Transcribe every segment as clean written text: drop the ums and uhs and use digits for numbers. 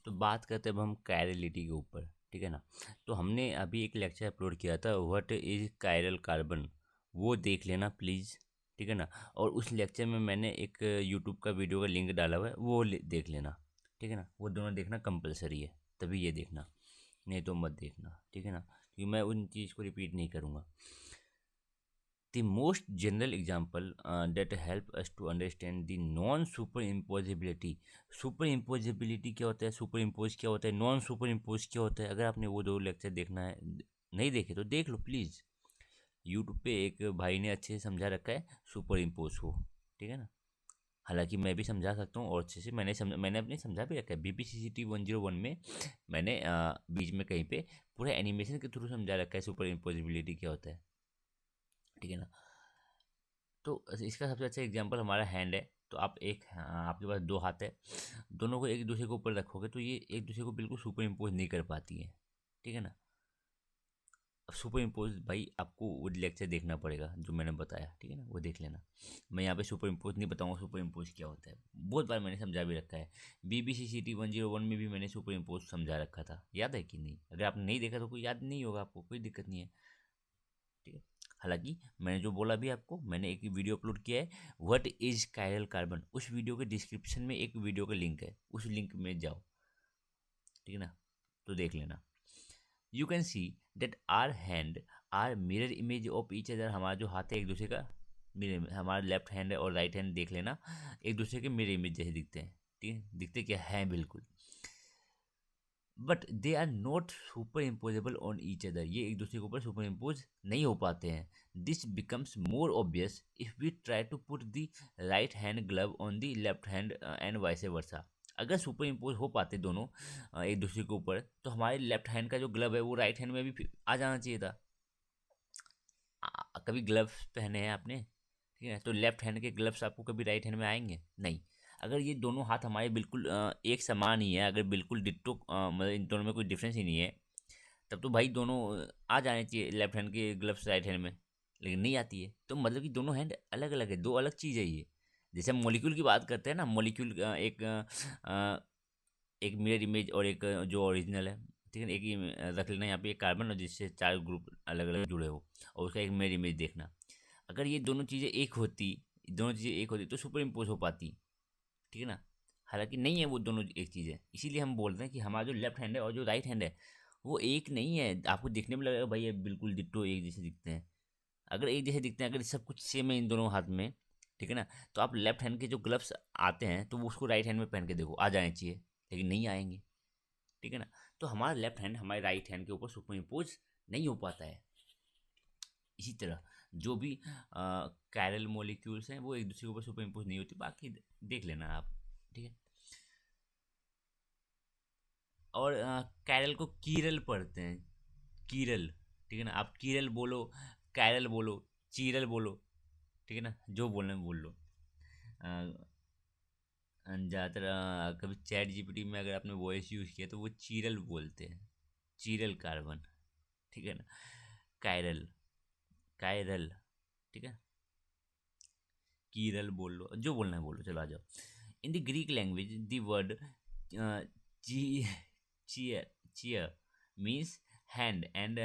तो बात करते हैं अब हम कायरलिटी के ऊपर, ठीक है ना। तो हमने अभी एक लेक्चर अपलोड किया था, व्हाट इज कायरल कार्बन, वो देख लेना प्लीज़, ठीक है ना। और उस लेक्चर में मैंने एक यूट्यूब का वीडियो का लिंक डाला हुआ है, वो देख लेना, ठीक है ना। वो दोनों देखना कंपलसरी है, तभी ये देखना, नहीं तो मत देखना, ठीक है ना, क्योंकि मैं उन चीज़ को रिपीट नहीं करूँगा। The most general example that help us to understand the non superimposability. Super क्या होता है, सुपर इम्पोज क्या होता है, नॉन सुपर इम्पोज क्या होता है, अगर आपने वो दो लेक्चर देखना है, नहीं देखे तो देख लो प्लीज़। यूट्यूब पे एक भाई ने अच्छे से समझा रखा है सुपर इम्पोज को, ठीक है ना। हालांकि मैं भी समझा सकता हूँ और अच्छे से, मैंने अपने समझा भी रखा है। BPCCT 101 में मैंने बीच में कहीं पे पूरा एनिमेशन के थ्रू समझा रखा है सुपर इम्पोजिबिलिटी क्या होता है, ठीक है ना। तो इसका सबसे अच्छा एग्जांपल हमारा हैंड है। तो आप आपके पास दो हाथ है, दोनों को एक दूसरे के ऊपर रखोगे तो ये एक दूसरे को बिल्कुल सुपर इम्पोज नहीं कर पाती है, ठीक है ना। अब सुपर इम्पोज भाई आपको वो लेक्चर देखना पड़ेगा जो मैंने बताया, ठीक है ना, वो देख लेना। मैं यहाँ पे सुपर इम्पोज नहीं बताऊँगा सुपर इम्पोज क्या होता है, बहुत बार मैंने समझा भी रखा है। BPCCT 101 में भी मैंने सुपर इम्पोज समझा रखा था, याद है कि नहीं? अगर आपने नहीं देखा तो कोई याद नहीं होगा आपको, कोई दिक्कत नहीं है, ठीक है। हालांकि मैंने जो बोला भी आपको, मैंने एक वीडियो अपलोड किया है, व्हाट इज कायरल कार्बन, उस वीडियो के डिस्क्रिप्शन में एक वीडियो का लिंक है, उस लिंक में जाओ, ठीक है ना, तो देख लेना। You can see that our hand are mirror image of each other, हमारा जो हाथ है एक दूसरे का मिरर, हमारा लेफ्ट हैंड है और राइट हैंड देख लेना, एक दूसरे के मिरर इमेज जैसे दिखते हैं, ठीक है, दिखते क्या है बिल्कुल। But they are not superimposable on each other, ये एक दूसरे के ऊपर सुपर इम्पोज नहीं हो पाते हैं। This becomes more obvious if we try to put the right hand glove on the left hand and vice versa. अगर सुपर इम्पोज हो पाते दोनों एक दूसरे के ऊपर, तो हमारे लेफ्ट हैंड का जो ग्लव है वो राइट हैंड में भी आ जाना चाहिए था। कभी ग्लव्स पहने हैं आपने, ठीक है, तो लेफ्ट हैंड के ग्लव्स आपको कभी राइट हैंड में आएंगे नहीं। अगर ये दोनों हाथ हमारे बिल्कुल एक समान ही है, अगर बिल्कुल डिट्टो मतलब इन दोनों में कोई डिफरेंस ही नहीं है, तब तो भाई दोनों आ जाने चाहिए लेफ्ट हैंड के ग्लव्स राइट हैंड में, लेकिन नहीं आती है, तो मतलब कि दोनों हैंड अलग अलग है, दो अलग चीज़ है ये। जैसे हम मॉलिक्यूल की बात करते हैं ना, मॉलिक्यूल एक मिरर इमेज और एक जो ओरिजिनल है, ठीक है, एक ही रख लेना यहाँ पे एक कार्बन और जिससे चार ग्रुप अलग अलग जुड़े हो, और उसका एक मिरर इमेज देखना। अगर ये दोनों चीज़ें एक होती तो सुपर इम्पोज हो पाती, ठीक है ना। हालांकि नहीं है, वो दोनों एक चीज़ है, इसीलिए हम बोल रहे हैं कि हमारा जो लेफ्ट हैंड है और जो राइट हैंड है वो एक नहीं है। आपको देखने में लगेगा भाई ये बिल्कुल डिट्टो एक जैसे दिखते हैं, अगर एक जैसे दिखते हैं, अगर सब कुछ सेम है इन दोनों हाथ में, ठीक है ना, तो आप लेफ्ट हैंड के जो ग्लव्स आते हैं तो वो उसको राइट हैंड में पहन के देखो, आ जाने चाहिए, लेकिन नहीं आएंगे, ठीक है ना। तो हमारा लेफ्ट हैंड हमारे राइट हैंड के ऊपर सुपर इम्पोज नहीं हो पाता है। इसी तरह जो भी कैरल मॉलिक्यूल्स हैं वो एक दूसरे के ऊपर सुपर इम्पोज नहीं होती, बाकी देख लेना आप, ठीक है। और कैरल को कीरल पढ़ते हैं, कीरल, ठीक है ना। आप कीरल बोलो, कैरल बोलो, चीरल बोलो, ठीक है ना, जो बोलना है बोल लो। ज़्यादातर कभी चैट जीपीटी में अगर आपने वॉइस यूज़ किया तो वो चीरल बोलते हैं, चीरल कार्बन, ठीक है ना। कायरल, कायरल, ठीक है, कीरल बोल लो, जो बोलना है बोलो, चलो आ जाओ। In the Greek language the word cheir cheir means hand and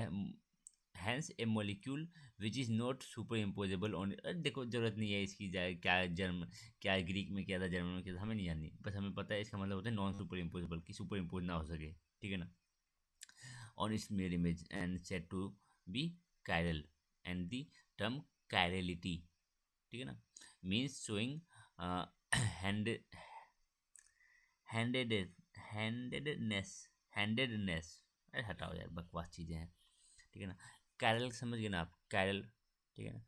hence a molecule which is not superimposable on. देखो जरूरत नहीं है इसकी, जाए क्या जर्म, क्या ग्रीक में क्या था, जर्मन में क्या था, हमें नहीं जाननी, बस हमें पता है इसका मतलब होता है नॉन सुपर इम्पोजेबल, कि सुपर इम्पोज ना हो सके, ठीक है ना। On it's mirror image and said to be chiral, and the term chirality, ठीक है ना, means showing hand handed handedness handedness. अरे हटाओ यार, बकवास चीज़ें हैं, ठीक है ना। कैरल समझ गए ना आप, कैरल, ठीक है ना,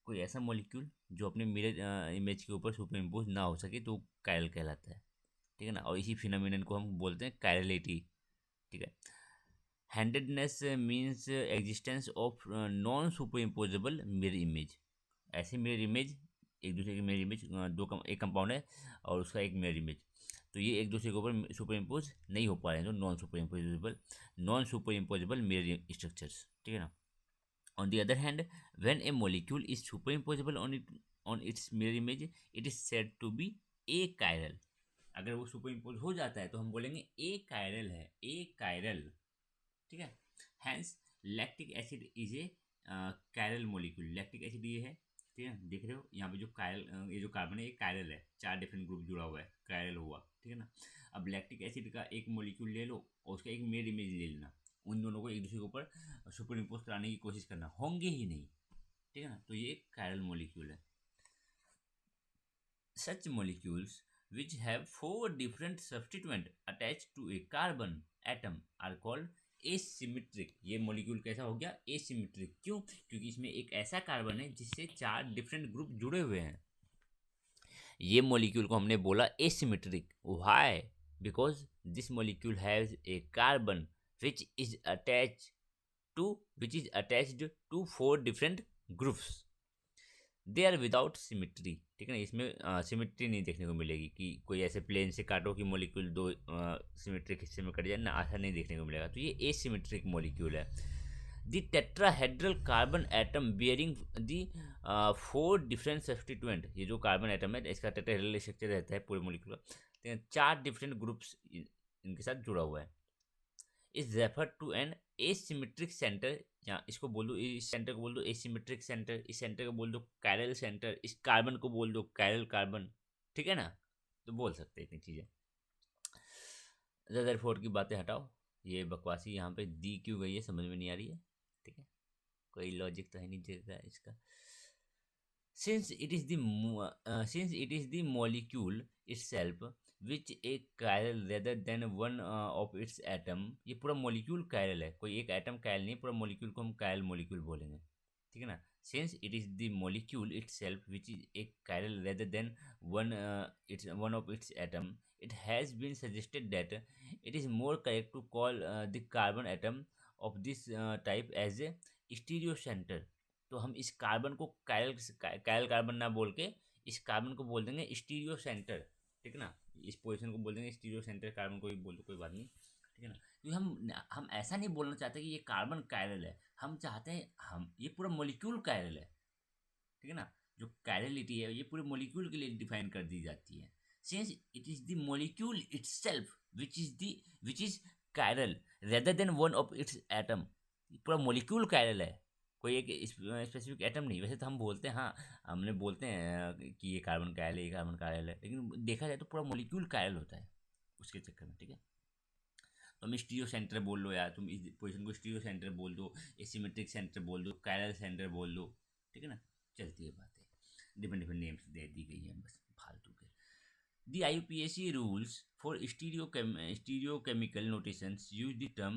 कोई ऐसा मॉलिक्यूल जो अपने मिरर इमेज के ऊपर सुपर इम्पोज ना हो सके तो कैरल कहलाता है, ठीक है ना। और इसी फिनोमिनन को हम बोलते हैं कैरलिटी, ठीक है। Handedness means existence of non superimposable mirror image. ऐसे मिरर इमेज, एक दूसरे की मिरर इमेज, एक कंपाउंड है और उसका एक मिरर इमेज, तो ये एक दूसरे के ऊपर सुपर इम्पोज नहीं हो पा रहे हैं, तो non superimposable mirror structures, ठीक है ना। On the other hand, when a molecule is superimposable on its mirror image, it is said to be achiral, अगर वो सुपर इम्पोज हो जाता है तो हम बोलेंगे ए कायरल है, ए कायरल, ठीक है। Hence lactic acid is a chiral molecule, lactic acid ये है, ठीक है, देख रहे हो यहाँ पे जो कायरल, ये जो कार्बन है ये कायरल है, 4 डिफरेंट ग्रुप जुड़ा हुआ है, कायरल हुआ, ठीक है ना। अब लैक्टिक एसिड का एक मॉलिक्यूल ले लो और उसका एक मिरर इमेज ले लेना, उन दोनों को एक दूसरे के ऊपर सुपर इम्पोज कराने की कोशिश करना, होंगे ही नहीं, ठीक है ना, तो ये एक कायरल मॉलिक्यूल है। Such molecules which have 4 different substituent attached to a carbon atom are called asymmetric। ये मॉलिक्यूल कैसा हो गया, एसिमेट्रिक, क्यों, क्योंकि इसमें एक ऐसा कार्बन है जिससे 4 डिफरेंट ग्रुप जुड़े हुए हैं, ये मॉलिक्यूल को हमने बोला asymmetric. Why, because this molecule has a carbon which is attached to 4 different groups, they are without symmetry, ठीक है ना, इसमें सिमिट्री नहीं देखने को मिलेगी कि कोई ऐसे प्लेन से काटो कि मॉलिक्यूल दो सिमेट्रिक हिस्से में कट जाए ना, ऐसा नहीं देखने को मिलेगा, तो ये एसिमेट्रिक मॉलिक्यूल है। The tetrahedral carbon atom bearing the 4 different substituent, ये जो कार्बन एटम है इसका टेट्राहेड्रल स्ट्रक्चर रहता है पूरे मॉलिक्यूल का, 4 डिफरेंट ग्रुप्स इनके साथ जुड़ा हुआ है, is refer to an asymmetric centre, या इसको बोल दो, इस सेंटर को बोल दो एसिमेट्रिक सेंटर, इस सेंटर को बोल दो कायरल सेंटर, इस कार्बन को बोल दो कायरल कार्बन, ठीक है ना, तो बोल सकते हैं इतनी चीज़ें। रदरफोर्ड की बातें हटाओ, ये बकवासी यहाँ पे दी क्यों गई है समझ में नहीं आ रही है, ठीक है, कोई लॉजिक तो है नहीं जगह इसका। Since it is the molecule itself which a chiral rather than one of its atom, ये पूरा मॉलिक्यूल कायरल है, कोई एक एटम कायरल नहीं, पूरा मॉलिक्यूल को हम कायरल मॉलिक्यूल बोलेंगे, ठीक है ना। Since it is the molecule itself which is a chiral rather than one of its atom, it has been suggested that it is more correct to call the carbon atom of this type as a stereocenter। तो हम इस carbon को कायल carbon ना बोल के इस carbon को बोल देंगे स्टीरियो सेंटर, ठीक है ना, इस पोजीशन को बोल देंगे स्टीरियो सेंटर, कार्बन को भी बोल दो कोई बात नहीं, ठीक है ना, क्योंकि हम ऐसा नहीं बोलना चाहते कि ये कार्बन कायरल है, हम चाहते हैं हम ये पूरा मॉलिक्यूल कायरल है, ठीक है ना, जो कायरलिटी है ये पूरे मॉलिक्यूल के लिए डिफाइन कर दी जाती है। Since it is the molecule itself which is chiral rather than one of its atom, पूरा मॉलिक्यूल कायरल है, कोई एक स्पेसिफिक एटम नहीं। वैसे तो हम बोलते हैं, हाँ हमने बोलते हैं कि ये कार्बन कायल है, ये कार्बन कायल है, लेकिन देखा जाए तो पूरा मॉलिक्यूल कायल होता है उसके चक्कर में, ठीक है। तो हम स्टीरियो सेंटर बोल लो यार, तुम इस पोजीशन को स्टीरियो सेंटर बोल दो, एसिमेट्रिक सेंटर बोल दो, कायरल सेंटर बोल दो, ठीक है ना, चलती है बातें, डिफरेंट डिफरेंट नेम्स दे दी गई हैं बस फालतू के। The IUPAC rules for stereochemical notations use the term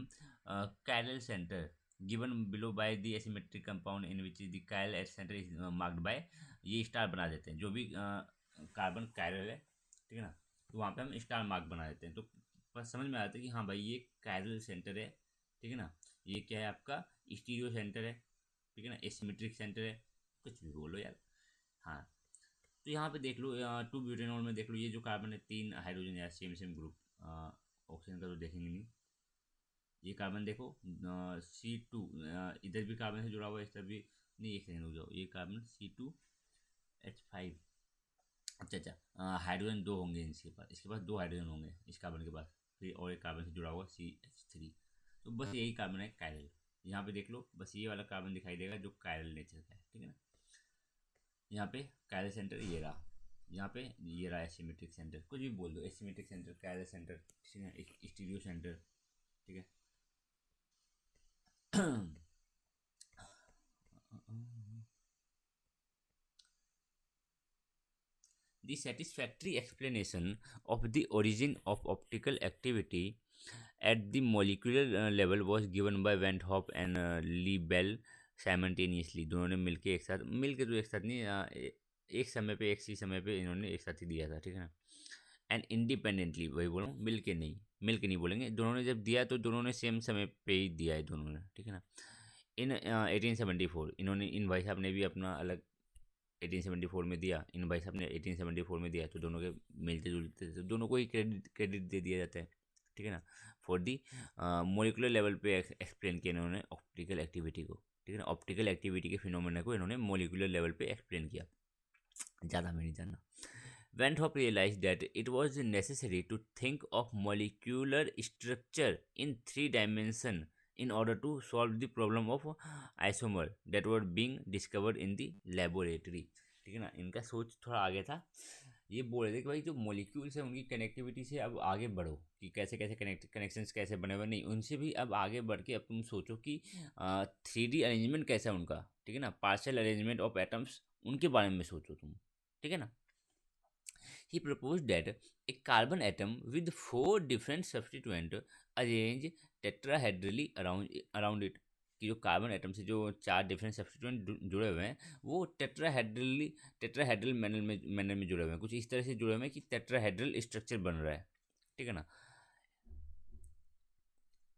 chiral center given below by the asymmetric compound in which the chiral at center is marked by, ये स्टार बना देते हैं जो भी कार्बन कायरल है, ठीक है ना, तो वहाँ पे हम स्टार मार्क बना देते हैं, तो बस समझ में आता है कि हाँ भाई ये कायरल सेंटर है, ठीक है ना, ये क्या है आपका स्टीरियो सेंटर है, ठीक है ना, एसिमेट्रिक सेंटर है, कुछ भी बोलो यार, हाँ। तो यहाँ पे देख लो 2 ब्यूटेनॉल में देख लो, ये जो कार्बन है 3 हाइड्रोजन या सेम ग्रुप, ऑक्सीजन का तो देखेंगे नहीं, ये कार्बन देखो C2, इधर भी कार्बन से जुड़ा हुआ है, इस तरफ भी नहीं, एक सेकंड रुक जाओ, ये कार्बन C2H5, अच्छा हाइड्रोजन 2 होंगे इसके पास 2 हाइड्रोजन होंगे इस कार्बन के पास, फिर और एक कार्बन से जुड़ा हुआ CH3, तो बस यही कार्बन है कायरल। यहाँ पे देख लो बस ये वाला कार्बन दिखाई देगा जो कायरल नेचर का है, ठीक है ना, यहाँ पे कायरल सेंटर ये रहा, यहाँ पे ये रहा एसिमेट्रिक सेंटर, कुछ भी बोल दो, एसिमेट्रिक सेंटर, कायरल सेंटर, ठीक है, स्टीरियो सेंटर, ठीक है। The satisfactory explanation of the origin of optical activity at the molecular level was given by Van Hoff and Lebel simultaneously, दोनों ने मिलके तो एक साथ नहीं, एक समय पे एक सी समय पे इन्होंने एक साथ ही दिया था, ठीक है ना, एंड इंडिपेंडेंटली, वही बोलो मिल के नहीं बोलेंगे, दोनों ने जब दिया तो दोनों ने सेम समय पे ही दिया है दोनों ने, ठीक है ना। इन 1874 इन्होंने, इन भाई साहब ने भी अपना अलग 1874 में दिया, इन भाई साहब ने 1874 में दिया, तो दोनों के मिलते जुलते, तो दोनों को ही क्रेडिट दे दिया जाता है, ठीक है ना, फॉर दी मोलिकुलर लेवल पे एक्सप्लेन किया इन्होंने ऑप्टिकल एक्टिविटी को, ठीक है ना, ऑप्टिकल एक्टिविटी के फिनोमेना को इन्होंने मोलिकुलर लेवल पे एक्सप्लेन किया, ज़्यादा में नहीं जानना। Van't realized that it was necessary to think of molecular structure in three dimensions in order to solve the problem of isomer that were being discovered in the laboratory. ठीक है ना, इनका सोच थोड़ा आगे था। ये बोल रहे थे कि भाई जो मॉलिक्यूल्स है उनकी कनेक्टिविटी से अब आगे बढ़ो, कि कैसे कैसे कनेक्शंस कैसे बने हुए, नहीं उनसे भी अब आगे बढ़ के अब तुम सोचो कि 3D अरेंजमेंट कैसा है उनका, ठीक है ना, पार्शियल अरेंजमेंट ऑफ एटम्स, उनके बारे में सोचो तुम, ठीक है ना। He proposed that a carbon atom with four different substituents arranged tetrahedrally around it, कि जो कार्बन एटम से जो चार डिफरेंट सब्स्टिट्यूएंट जुड़े हुए हैं वो टेट्राहेड्रल मैनर में जुड़े हुए हैं, कुछ इस तरह से जुड़े हुए हैं कि टेट्राहेड्रल स्ट्रक्चर बन रहा है, ठीक है ना।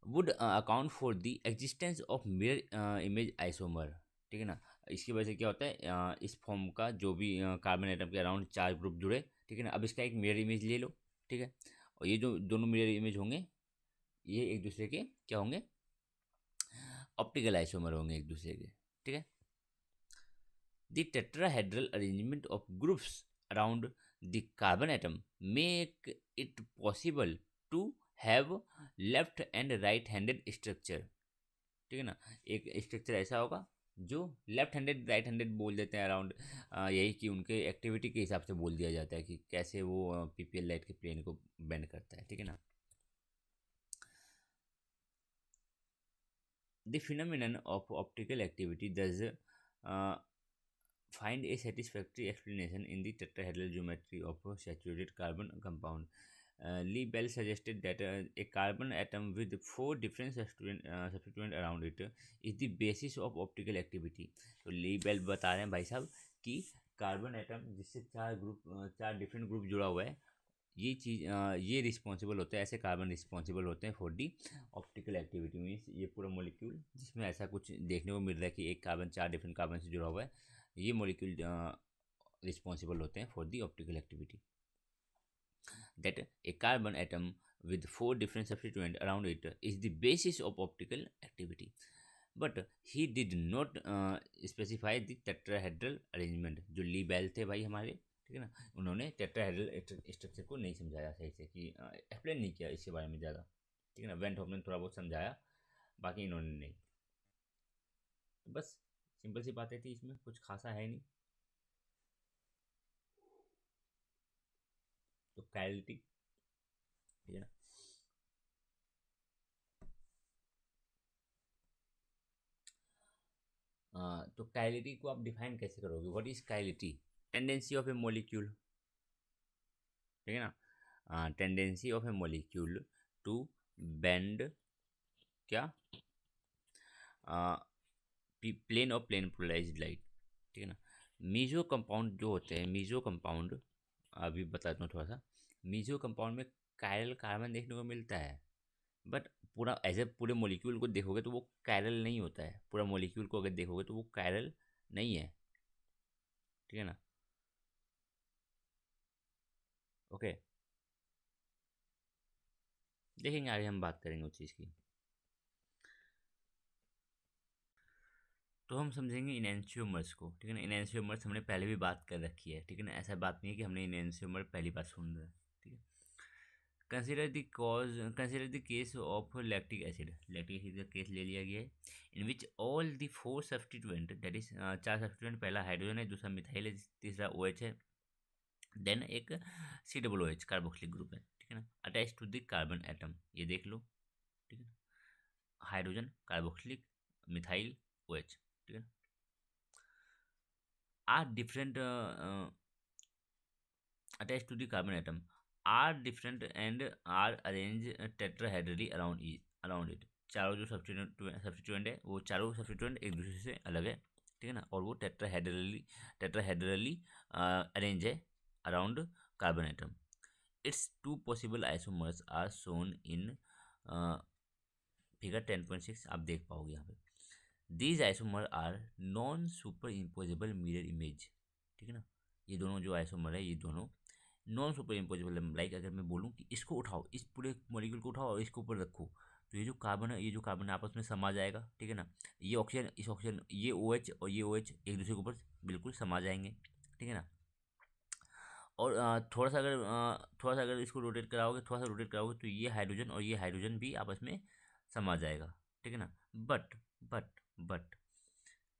Would account for the existence of mirror image isomer, ठीक है ना। इसकी वजह से क्या होता है, इस फॉर्म का जो भी कार्बन एटम के अराउंड चार ग्रुप जुड़े, ठीक है ना। अब इसका एक मिरर इमेज ले लो, ठीक है, और ये जो दोनों मिरर इमेज होंगे ये एक दूसरे के क्या होंगे, ऑप्टिकल आइसोमर होंगे एक दूसरे के, ठीक है। The tetrahedral arrangement of groups around the carbon atom make it possible to have left and right handed structure, ठीक है ना। एक स्ट्रक्चर ऐसा होगा जो लेफ्ट हैंडेड राइट हैंडेड बोल देते हैं अराउंड, यही कि उनके एक्टिविटी के हिसाब से बोल दिया जाता है कि कैसे वो पीपीएल लाइट के प्लेन को बेंड करता है, ठीक है ना। The phenomenon of optical activity does find a satisfactory explanation in the tetrahedral geometry of a saturated carbon compound. Lee Bell suggested that a carbon atom with four different substituent around it is the basis of optical activity. तो ली bell बता रहे हैं भाई साहब कि carbon atom जिससे चार different group जुड़ा हुआ है, ये चीज़ ये रिस्पॉन्सिबल होता है, ऐसे कार्बन रिस्पॉन्सिबल होते हैं for the optical activity. Means ये पूरा मॉलिक्यूल जिसमें ऐसा कुछ देखने को मिल रहा है कि एक कार्बन चार डिफरेंट कार्बन से जुड़ा हुआ है, ये मॉलिक्यूल रिस्पॉन्सिबल होते हैं for the optical activity. That A carbon atom with four different substituents around it is the basis of optical activity, but he did not specify the tetrahedral arrangement। जो ली bell थे भाई हमारे, ठीक है ना, उन्होंने टेट्राहेड्रल स्ट्रक्चर को नहीं समझाया सही से, कि एक्सप्लेन नहीं किया इसके बारे में ज़्यादा, ठीक है ना। वेंट होफ ने थोड़ा बहुत समझाया, बाकी इन्होंने नहीं। तो बस सिंपल सी बातें थी, इसमें कुछ खासा है नहीं। तो कायलिटी, ठीक है ना। तो कायलिटी को आप डिफाइन कैसे करोगे, what is chirality? Tendency of a molecule, ठीक है ना, tendency of a molecule to bend क्या, प्लेन और प्लेन पोलराइज्ड लाइट, ठीक है ना। मीजो कंपाउंड जो होते हैं, मीजो कंपाउंड अभी बताता हूँ थोड़ा सा। मीजो कंपाउंड में कायरल कार्बन देखने को मिलता है, बट पूरा एज ए पूरे मॉलिक्यूल को देखोगे तो वो कायरल नहीं होता है, पूरा मॉलिक्यूल को अगर देखोगे तो वो कायरल नहीं है, ठीक है ना। ओके, देखेंगे आगे, हम बात करेंगे उस चीज़ की। तो हम समझेंगे इनएंशियोमर्स को, ठीक है ना। इनएंशियोमर्स हमने पहले भी बात कर रखी है, ठीक है ना, ऐसा बात नहीं है कि हमने इनएंशियोमर पहली बार सुन रहे हैं, ठीक है। Consider the case of lactic acid, lactic acid का केस ले लिया गया है, in which all the four substituent, that is चार सब्स्टिट्यूएंट, पहला हाइड्रोजन है, दूसरा मिथाइल है, तीसरा ओ एच है, देन एक C double O H carboxylic group है, ठीक है ना, attach to the carbon atom. ये देख लो, ठीक है ना, hydrogen, carboxylic, methyl, O H, ठीक है ना, are different attached to the carbon atom are different and are arranged tetrahedrally around it। चारों जो सब्स्टिट्यूएंट है वो चारों सब्स्टिट्यूएंट एक दूसरे से अलग है, ठीक है ना, और वो टेट्राहेड्रली अरेंज है around carbon atom. It's two possible isomers are shown in figure 10.6, आप देख पाओगे यहाँ पे। These isomer are non superimposable mirror image, ठीक है ना। ये दोनों जो आइसोमर है ये दोनों नॉन सुपर इम्पोजेबल है। लाइक अगर मैं बोलूँ कि इसको उठाओ, इस पूरे मॉलिक्यूल को उठाओ और इसके ऊपर रखो, तो ये जो कार्बन है, ये जो कार्बन आपस में समा जाएगा, ठीक है ना। ये ऑक्सीजन, इस ऑक्सीजन, ये ओ एच और ये ओ एच एक दूसरे के ऊपर बिल्कुल समा जाएंगे, ठीक है ना। और थोड़ा सा अगर इसको रोटेट कराओगे, थोड़ा सा रोटेट कराओगे, तो ये हाइड्रोजन और ये हाइड्रोजन भी आपस में समा जाएगा, ठीक है ना। बट बट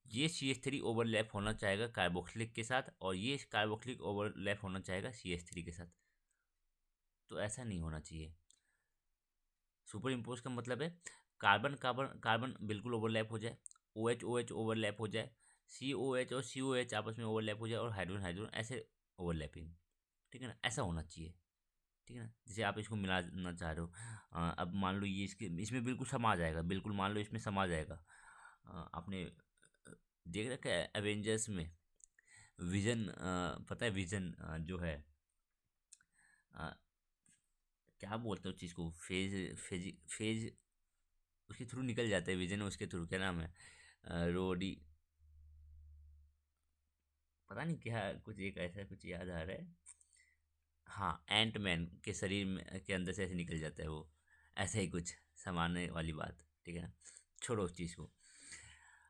ये CH3 ओवरलैप होना चाहेगा कार्बोक्सिलिक के साथ, और ये कार्बोक्सिलिक ओवरलैप होना चाहेगा CH3 के साथ। तो ऐसा नहीं होना चाहिए। सुपर इम्पोज का मतलब है कार्बन कार्बन कार्बन बिल्कुल ओवरलैप हो जाए, OH OH ओवरलैप हो जाए, COH और COH आपस में ओवरलैप हो जाए, और हाइड्रोजन हाइड्रोजन ऐसे ओवरलैपिंग, ठीक है ना, ऐसा होना चाहिए, ठीक है ना। जैसे आप इसको मिलाना चाह रहे हो, अब मान लो ये इसके इसमें बिल्कुल समा जाएगा, बिल्कुल मान लो इसमें समा जाएगा। आपने देख रखा है एवेंजर्स में विजन, पता है विजन जो है, अ, क्या बोलते हैं उस चीज़ को, फेज उसके थ्रू निकल जाता है विजन, उसके थ्रू क्या नाम है, रोडी, पता नहीं क्या, कुछ एक ऐसा कुछ याद आ रहा है। हाँ, एंट मैन के शरीर में के अंदर से ऐसे निकल जाता है वो, ऐसा ही कुछ समाने वाली बात, ठीक है ना। छोड़ो उस चीज़ को।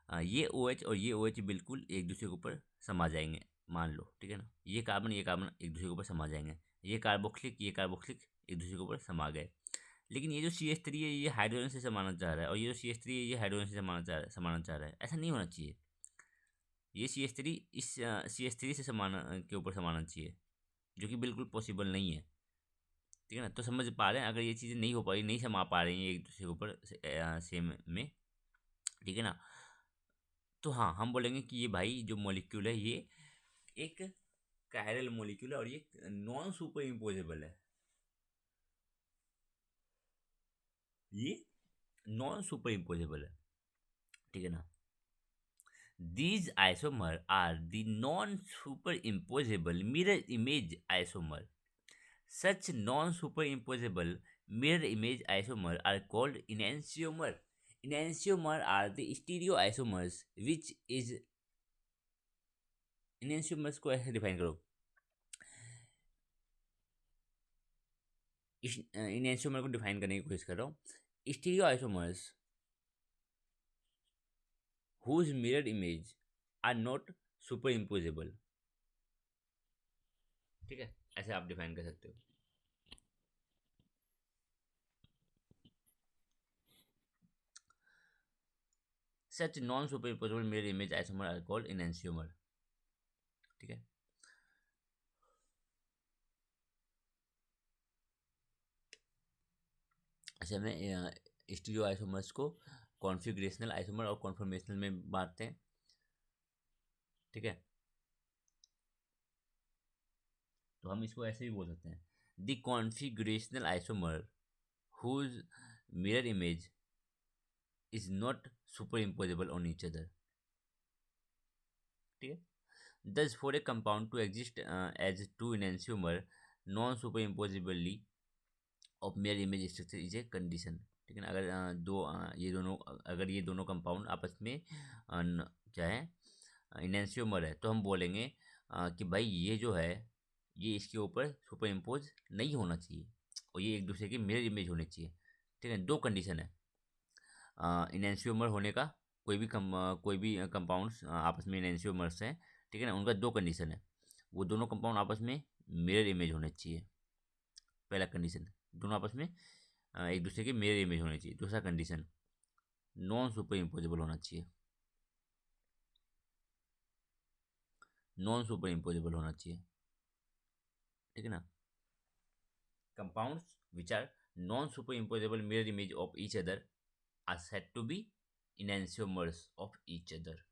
ये OH और ये OH बिल्कुल एक दूसरे के ऊपर समा जाएंगे, मान लो, ठीक है ना। ये कार्बन एक दूसरे के ऊपर समा जाएंगे, ये कार्बोक्सिलिक एक दूसरे के ऊपर समा गए। लेकिन ये जो CH3 है ये हाइड्रोजन से समाना चाह रहा है, और ये जो CH3 है ये हाइड्रोजन से समाना चाह रहा है। ऐसा नहीं होना चाहिए। ये CH3 इस CH3 से समाना के ऊपर समाना चाहिए, जो कि बिल्कुल पॉसिबल नहीं है, ठीक है ना। तो समझ पा रहे हैं, अगर ये चीज़ें नहीं हो पा रही, नहीं समा पा रही हैं एक दूसरे के ऊपर सेम में, ठीक है ना, तो हाँ हम बोलेंगे कि ये भाई जो मॉलिक्यूल है ये एक कायरल मॉलिक्यूल है, और ये नॉन सुपर इम्पोजेबल है, ये नॉन सुपर इम्पोजेबल है, ठीक है ना। These isomer are the non-superimposable mirror image isomer. Such non-superimposable mirror image isomer are called enantiomer. Enantiomer are the stereoisomers, which is enantiomers को ऐसे डिफाइन करो। enantiomer को डिफाइन करने की कोशिश कर रहा हूँ। Stereoisomers whose mirror image are not superimposable, ठीक है, ऐसे आप डिफाइन कर सकते हो। Such non-superimposable mirror image isomer are called enantiomer, ठीक है। ऐसे हमें स्टीरियो आइसोमर्स को कॉन्फ़िगरेशनल आइसोमर और कॉन्फॉर्मेशनल में बांटते हैं, ठीक है। तो हम इसको ऐसे भी बोल सकते हैं, the configurational isomer whose mirror image is not superimposable on each other, ठीक है। Thus, for a compound to exist as two enantiomer non-superimposably of mirror image structure is a condition, ठीक है ना। अगर ये दोनों, अगर ये दोनों कंपाउंड आपस में क्या है, इनेंशियोमर है, तो हम बोलेंगे कि भाई ये जो है ये इसके ऊपर सुपर इम्पोज नहीं होना चाहिए, और ये एक दूसरे की मिरर इमेज होनी चाहिए, ठीक है। दो कंडीशन है इनेंशियोमर होने का, कोई भी कंपाउंड्स आपस में इनेंशियोमर्स हैं, ठीक है ना, उनका दो कंडीशन है। वो दोनों कंपाउंड आपस में मिरर इमेज होने चाहिए, पहला कंडीशन। दोनों आपस में एक दूसरे के मिरर इमेज होने चाहिए। दूसरा कंडीशन, नॉन सुपर इम्पोजेबल होना चाहिए, नॉन सुपर इम्पोजेबल होना चाहिए, ठीक है ना। Compounds which are non superimposable mirror image of each other are said to be enantiomers of each other.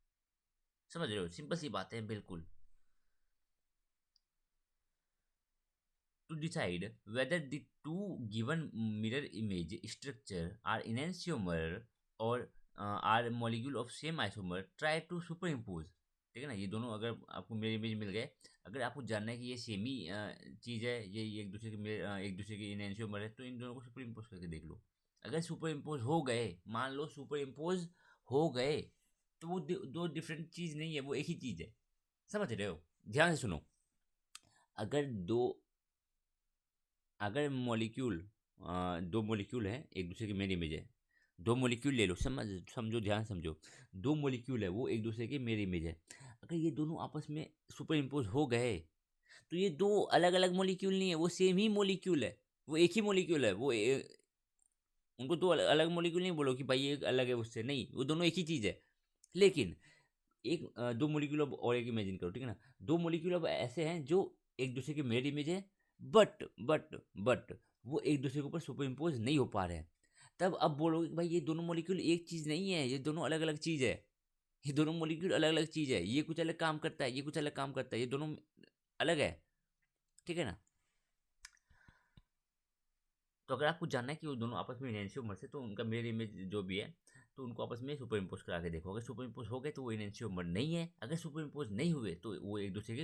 समझ रहे हो, सिंपल सी बात है बिल्कुल। To decide whether the two given mirror image structure are enantiomer or are molecule of same isomer, try to superimpose, ठीक है ना। ये दोनों अगर आपको मिरर इमेज मिल गए, अगर आपको जानना है कि ये सेम ही चीज़ है, ये एक दूसरे के एक दूसरे के इनेंशियोमर है, तो इन दोनों को सुपर इम्पोज करके देख लो। अगर सुपर इम्पोज हो गए, मान लो सुपर इम्पोज हो गए, तो वो दो डिफरेंट चीज़ नहीं है, वो एक ही चीज़ है। समझ रहे हो, ध्यान से सुनो। अगर दो अगर मॉलिक्यूल दो मॉलिक्यूल हैं एक दूसरे की मिरर इमेज है, दो मॉलिक्यूल ले लो, समझो, ध्यान समझो। दो मॉलिक्यूल है वो एक दूसरे की मिरर इमेज है, अगर ये दोनों आपस में सुपर इम्पोज हो गए, तो ये दो अलग अलग मोलिक्यूल नहीं है, वो सेम ही मोलिक्यूल है, वो एक ही मोलिक्यूल है। उनको दो अलग मोलिक्यूल नहीं बोलो कि भाई ये अलग है उससे, नहीं, वो दोनों एक ही चीज़ है। लेकिन दो मोलिक्यूल अब और एक इमेजिन करो, ठीक है ना। दो मोलिक्यूल अब ऐसे हैं जो एक दूसरे के मिरर इमेज है, बट वो एक दूसरे के ऊपर सुपर इम्पोज नहीं हो पा रहे हैं। तब अब बोलोगे कि भाई ये दोनों मोलिक्यूल एक चीज़ नहीं है, ये दोनों अलग अलग चीज़ है, ये दोनों मोलिक्यूल अलग अलग चीज़ है, ये कुछ अलग काम करता है, ये कुछ अलग काम करता है, ये दोनों अलग है, ठीक है ना। तो अगर आपको जानना है कि वो दोनों आपस में इनएंशियोमर्स है, तो उनका मिरर इमेज जो भी है, तो उनको आपस में सुपर इम्पोज करा के देखो। अगर सुपर इम्पोज हो गए तो वो इनएंशियोमर नहीं है, अगर सुपर इम्पोज नहीं हुए तो वो एक दूसरे के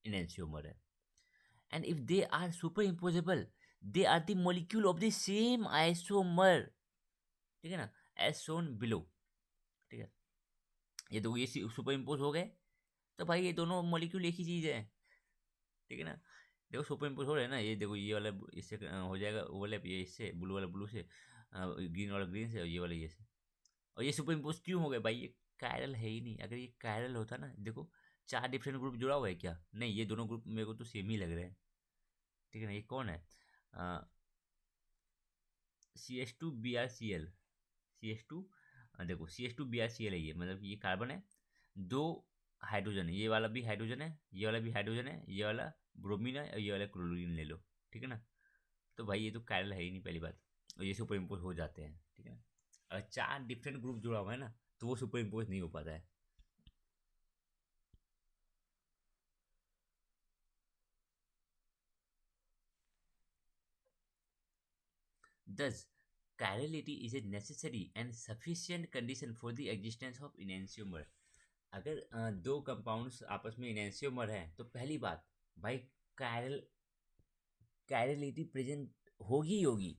इनएंशियोमर है। And if they are superimposable, they are the molecule of the same isomer, ठीक है ना, एज शोन बिलो, ठीक है। ये तो ये सुपर इम्पोज हो गए, तो भाई ये दोनों मॉलिक्यूल एक ही चीज़ है, ठीक है ना। देखो सुपर इम्पोज हो रहा है ना, ये देखो ये वाला इससे हो जाएगा ओवरलैप, ये इससे, ब्लू वाला ब्लू से, ग्रीन वाला ग्रीन से, और ये वाला ये से। और ये सुपर इम्पोज क्यों हो गए भाई, ये कायरल है ही नहीं। अगर ये कायरल होता ना, देखो चार डिफरेंट ग्रुप जुड़ा हुआ है क्या, नहीं, ये दोनों ग्रुप मेरे को तो सेम ही लग रहे हैं, ठीक है ना। ये कौन है, CH2Br Cl, CH2, देखो CH2Br Cl है ये, मतलब ये कार्बन है, दो हाइड्रोजन है, ये वाला भी हाइड्रोजन है, ये वाला भी हाइड्रोजन है, ये वाला ब्रोमीन है, और ये वाला क्लोरीन ले लो, ठीक है ना। तो भाई ये तो कायरल है ही नहीं पहली बात, और ये सुपर इम्पोज हो जाते हैं, ठीक है ना। अगर चार डिफरेंट ग्रुप जुड़ा हुआ है ना, तो वो सुपर इम्पोज नहीं हो पाता है। Thus, chirality is a necessary and sufficient condition for the existence of enantiomer. अगर दो कंपाउंड्स आपस में इनेंशियोमर हैं, तो पहली बात भाई कायरल कायरलिटी प्रेजेंट होगी ही होगी।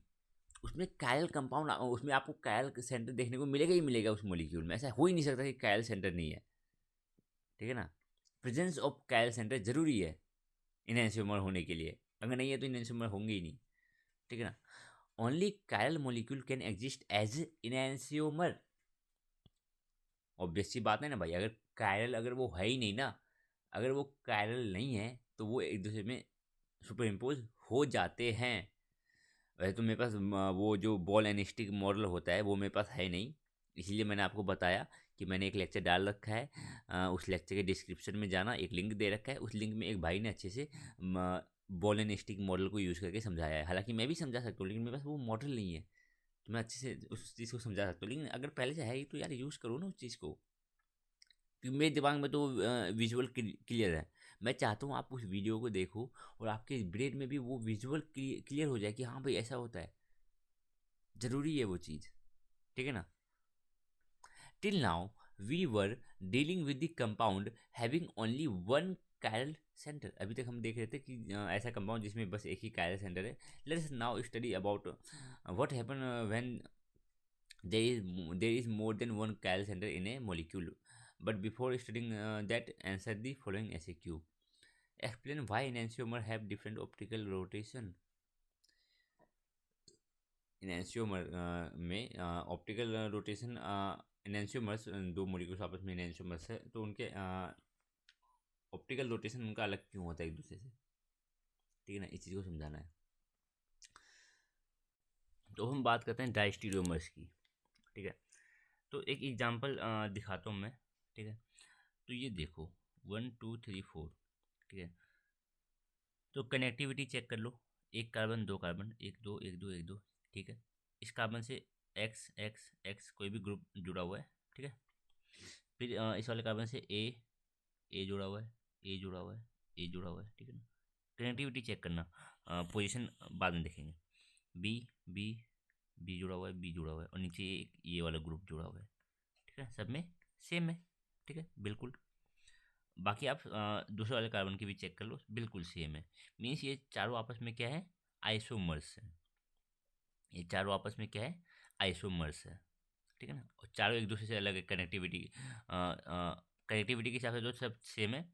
उसमें कायरल कंपाउंड, उसमें आपको कायरल सेंटर देखने को मिलेगा ही मिलेगा उस मॉलिक्यूल में, ऐसा हो ही नहीं सकता कि कायरल सेंटर नहीं है, ठीक है ना। प्रेजेंस ऑफ कायरल सेंटर जरूरी है इनेंशियोमर होने के लिए, अगर नहीं है तो इनेंशियोमर होंगे ही नहीं, ठीक है ना। Only chiral molecule can exist as enantiomer. Obvious सी बात है ना भाई, अगर कायरल अगर वो है ही नहीं ना, अगर वो कायरल नहीं है तो वो एक दूसरे में सुपर इम्पोज हो जाते हैं। वैसे तो मेरे पास वो जो बॉल एंड स्टिक मॉडल होता है वो मेरे पास है नहीं, इसलिए मैंने आपको बताया कि मैंने एक लेक्चर डाल रखा है, उस लेक्चर के डिस्क्रिप्शन में जाना, एक लिंक दे रखा है, उस लिंक में एक भाई ने अच्छे से बॉल एंड स्टिक मॉडल को यूज़ करके समझाया है। हालांकि मैं भी समझा सकता हूँ, लेकिन मेरे पास वो मॉडल नहीं है, तो मैं अच्छे से उस चीज़ को समझा सकता हूँ। लेकिन अगर पहले से है ही तो यार यूज़ करो ना उस चीज़ को, क्योंकि मेरे दिमाग में तो विजुअल क्लियर है। मैं चाहता हूँ आप उस वीडियो को देखो और आपके ब्रेन में भी वो विजुअल क्लियर हो जाए कि हाँ भाई ऐसा होता है, ज़रूरी है वो चीज़, ठीक है ना। Till now we were dealing with the compound having only one chiral centre. अभी तक हम देख रहे थे कि ऐसा कंपाउंड जिसमें बस एक ही कायरल सेंटर है। Let's now study about what happen when there is more than one chiral center in a molecule. But before studying that, answer the following SAQ. Explain why enantiomer have different optical rotation. enantiomer में optical rotation, enantiomers दो molecules आपस में enantiomers है, तो उनके optical rotation उनका अलग क्यों होता है एक दूसरे से, ठीक है ना, इस चीज़ को समझाना है। तो हम बात करते हैं डायस्टीरियोमर्स की, ठीक है। तो एक एग्जांपल दिखाता हूँ मैं, ठीक है। तो ये देखो 1 2 3 4, ठीक है। तो कनेक्टिविटी चेक कर लो, एक कार्बन दो कार्बन, एक दो एक दो एक दो, ठीक है। इस कार्बन से एक्स एक्स एक्स कोई भी ग्रुप जुड़ा हुआ है, ठीक है। फिर इस वाले कार्बन से ए जुड़ा हुआ है, ए जुड़ा हुआ है, ए जुड़ा हुआ है, ठीक है ना। कनेक्टिविटी चेक करना, पोजीशन बाद में देखेंगे। बी बी बी जुड़ा हुआ है, बी जुड़ा हुआ है, और नीचे ये वाला ग्रुप जुड़ा हुआ है, ठीक है। सब में सेम है, ठीक है, बिल्कुल। बाकी आप दूसरे वाले कार्बन की भी चेक कर लो, बिल्कुल सेम है। मीन्स ये चारों आपस में क्या है, आइसोमर्स है। ये चारों आपस में क्या है, आइसोमर्स है, ठीक है ना। और चारों एक दूसरे से अलग है, कनेक्टिविटी कनेक्टिविटी के हिसाब से तो सब सेम है।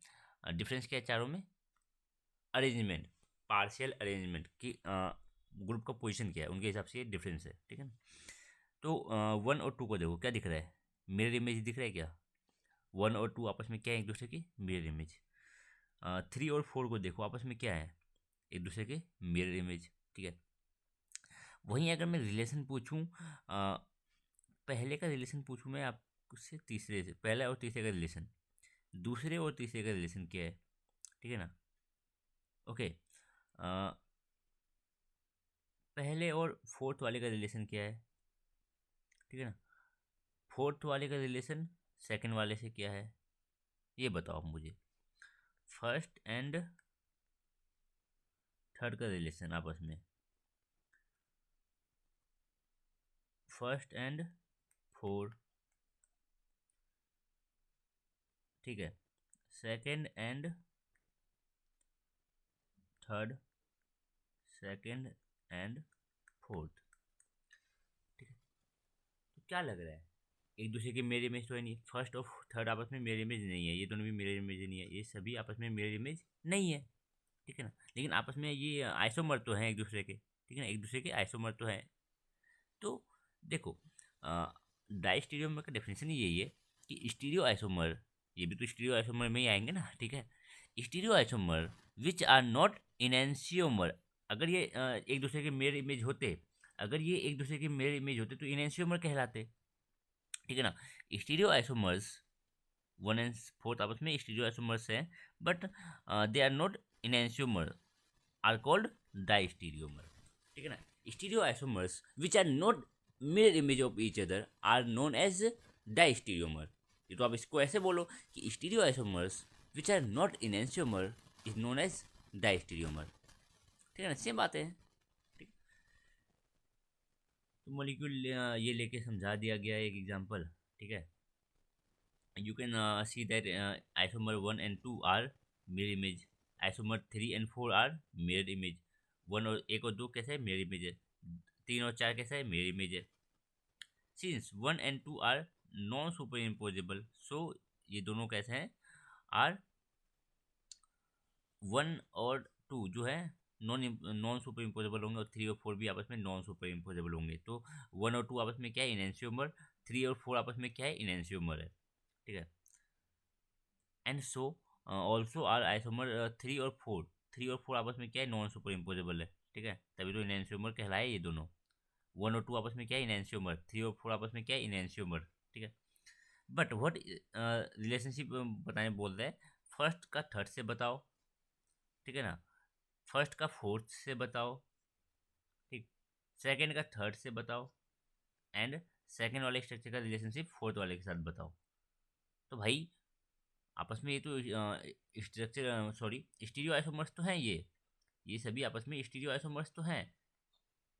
डिफरेंस क्या है चारों में, अरेंजमेंट, पार्शियल अरेंजमेंट की, ग्रुप का पोजीशन क्या है उनके हिसाब से ये डिफरेंस है, ठीक है ना। तो 1 और 2 को देखो क्या दिख रहा है, मिरर इमेज दिख रहा है क्या। 1 और 2 आपस में क्या है, एक दूसरे की मिरर इमेज। 3 और 4 को देखो, आपस में क्या है, एक दूसरे के मिरर इमेज, ठीक है। वहीं अगर मैं रिलेशन पूछूं, पहले का रिलेशन पूछूं मैं आपसे, तीसरे से, पहला और तीसरे का रिलेशन, दूसरे और तीसरे का रिलेशन क्या है, ठीक है ना। ओके, पहले और फोर्थ वाले का रिलेशन क्या है, ठीक है ना। फोर्थ वाले का रिलेशन सेकंड वाले से क्या है, ये बताओ मुझे। फर्स्ट एंड थर्ड का रिलेशन आपस में, फर्स्ट एंड फोर, ठीक है। Second and third, second and fourth, ठीक है। तो क्या लग रहा है, एक दूसरे के मिरर इमेज तो है नहीं, फर्स्ट और थर्ड आपस में मिरर इमेज नहीं है, ये दोनों भी मिरर इमेज नहीं है, ये सभी आपस में मिरर इमेज नहीं है, ठीक है ना। लेकिन आपस में ये आइसोमर तो हैं एक दूसरे के, ठीक है ना, एक दूसरे के आइसोमर तो हैं। तो देखो, डाइस्टीरियोमर का डेफिनेशन ही यही है कि स्टीरियो आइसोमर, ये भी तो स्टीरियो आइसोमर में ही आएंगे ना, ठीक है। Stereo isomer which are not enantiomer, अगर ये एक दूसरे के मिरर इमेज होते, अगर ये एक दूसरे के मिरर इमेज होते तो इनएंशियोमर कहलाते, ठीक है ना। Stereo isomers one and fourth आपस में स्टीरियो आइसोमर्स हैं, but they are not enantiomer, are called diastereomer, ठीक है ना। Stereo isomers which are not mirror image of each other are known as diastereomer. ये तो आप इसको ऐसे बोलो कि stereo isomers which are not enantiomer is known as diastereomer, ठीक है ना, सेम बात है, ठीक। तो मॉलिक्यूल ये लेके समझा दिया गया है एक एग्जांपल, ठीक है। You can see that isomer 1 and 2 are mirror image, isomer 3 and 4 are mirror image, one और एक और दो कैसा है, mirror image है, तीन और चार कैसा है, mirror image है। Since 1 and 2 are non superimposable, so ये दोनों कैसे हैं, आर वन और टू जो है नॉन नॉन सुपर इम्पोजेबल होंगे, और 3 और 4 भी आपस में नॉन सुपर इम्पोजेबल होंगे। तो 1 और 2 आपस में क्या है, इनएंशियोमर, 3 और 4 आपस में क्या है, इनएंशियोमर है, ठीक है। And so also are isomer 3 और 4 आपस में क्या है, नॉन सुपर इम्पोजेबल है, ठीक है, तभी तो इनएंशियोमर कहलाए ये दोनों। 1 और 2 आपस में क्या है, इनएंशियोमर, 3 और 4 आपस में क्या है, इनएंशियोमर, ठीक है। बट व्हाट रिलेशनशिप बताने बोल रहे हैं, फर्स्ट का थर्ड से बताओ, ठीक है ना, फर्स्ट का फोर्थ से बताओ, ठीक, सेकेंड का थर्ड से बताओ, एंड सेकेंड वाले स्ट्रक्चर का रिलेशनशिप फोर्थ वाले के साथ बताओ। तो भाई आपस में ये तो स्ट्रक्चर, सॉरी, स्टीरियो आइसोमर्स तो हैं ये सभी आपस में स्टीरियो आइसोमर्स तो हैं,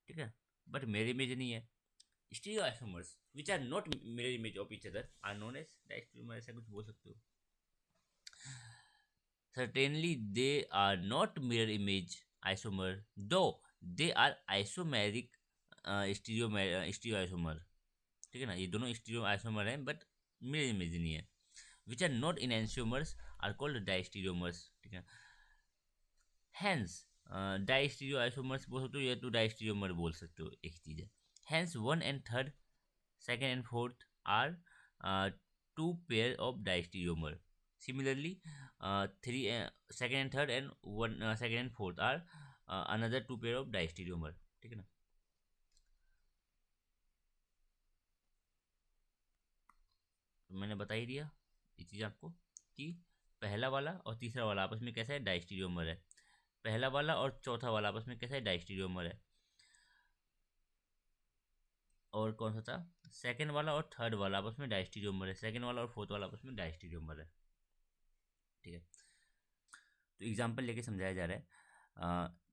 ठीक है, बट मेरे इमेज नहीं है। Stereo isomers which are not mirror image of each other are known as diastereomer, ऐसा कुछ बोल सकते हो। Certainly they are not mirror image isomer, though they are isomeric stereo isomer, ठीक है ना, ये दोनों स्टीरियो आइसोमर हैं बट मिरर इमेज नहीं है। Which are not enantiomers are called diastereomers, ठीक है। हैंस डाइस्टीरियो आइसोमर्स बोल सकते हो या तो डाइस्टीरियोमर बोल सकते हो, एक चीज़ है। Hence one and third, second and fourth are two pair of diastereomer. Similarly, three second and third and one second and fourth are another two pair of diastereomer, ठीक है ना। तो मैंने बता ही दिया ये चीज़ आपको कि पहला वाला और तीसरा वाला आपस में कैसा है, डाइस्टीरियोमर है, पहला वाला और चौथा वाला आपस में कैसा है, डाइस्टीरियोमर है, और कौन सा था, सेकेंड वाला और थर्ड वाला आपस में डाइस्टीरियोमर है, सेकेंड वाला और फोर्थ वाला आपस में डाइस्टीरियोमर है, ठीक है। तो एग्जाम्पल लेके समझाया जा रहा है,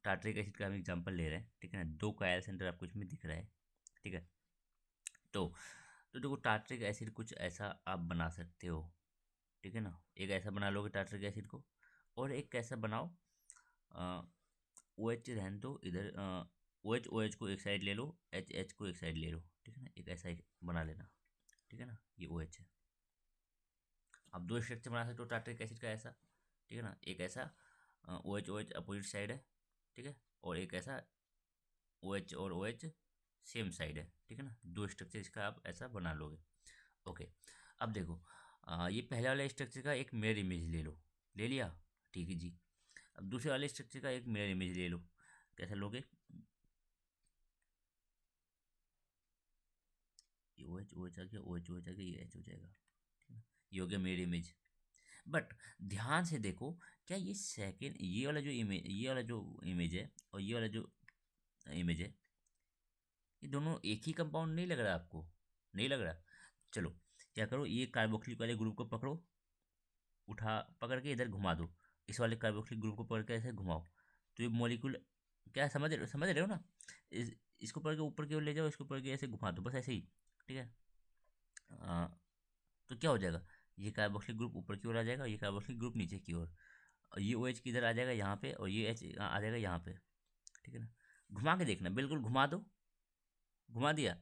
टार्टरिक एसिड का हम एग्जाम्पल ले रहे हैं, ठीक है ना, दो कायल सेंटर आपको इसमें दिख रहा है, ठीक है। तो देखो टार्टरिक एसिड कुछ ऐसा आप बना सकते हो, ठीक है ना, एक ऐसा बना लोगे टार्टरिक एसिड को, और एक कैसा बनाओ, ओ एच रहने दो इधर, ओ एच को एक साइड ले लो, एच को एक साइड ले लो, ठीक है ना, एक ऐसा ही बना लेना, ठीक है ना, ये ओ एच है। आप दो स्ट्रक्चर बना सकते हो टार्टरिक एसिड का ऐसा, ठीक है ना, एक ऐसा ओ एच अपोजिट साइड है, ठीक है, और एक ऐसा ओ एच और ओ एच सेम साइड है, ठीक है ना, दो स्ट्रक्चर इसका आप ऐसा बना लोगे। ओके, अब देखो ये पहले वाले स्ट्रक्चर का एक मिरर इमेज ले लो, ले लिया, ठीक है जी। अब दूसरे वाले स्ट्रक्चर का एक मिरर इमेज ले लो। कैसा लोगे? ये ओ एच आ गया, ओ एच आ गया, ये एच हो जाएगा, ठीक है ना? ये हो गया मिरर इमेज। बट ध्यान से देखो, क्या ये सेकेंड, ये वाला जो इमेज है और ये वाला जो इमेज है, ये दोनों एक ही कंपाउंड नहीं लग रहा आपको? नहीं लग रहा? चलो क्या करो, ये कार्बोक्सिलिक वाले ग्रुप को पकड़ो, पकड़ के इधर घुमा दो। इस वाले कार्बोक्सिलिक ग्रुप को पकड़ के ऐसे घुमाओ, तो ये मॉलिक्यूल, क्या समझ रहे हो ना? इसको पकड़ के ऊपर की ओर ले जाओ, इसको पकड़ के ऐसे घुमा दो, बस ऐसे ही। ठीक है। आ, तो क्या हो जाएगा, ये कार्बोक्सिलिक ग्रुप ऊपर की ओर आ जाएगा, ये कार्बोक्सिलिक ग्रुप नीचे की ओर, और ये ओ एच किधर आ जाएगा, यहाँ पे, और ये एच आ जाएगा यहाँ पे। ठीक है ना? घुमा के देखना, बिल्कुल घुमा दो। घुमा दिया?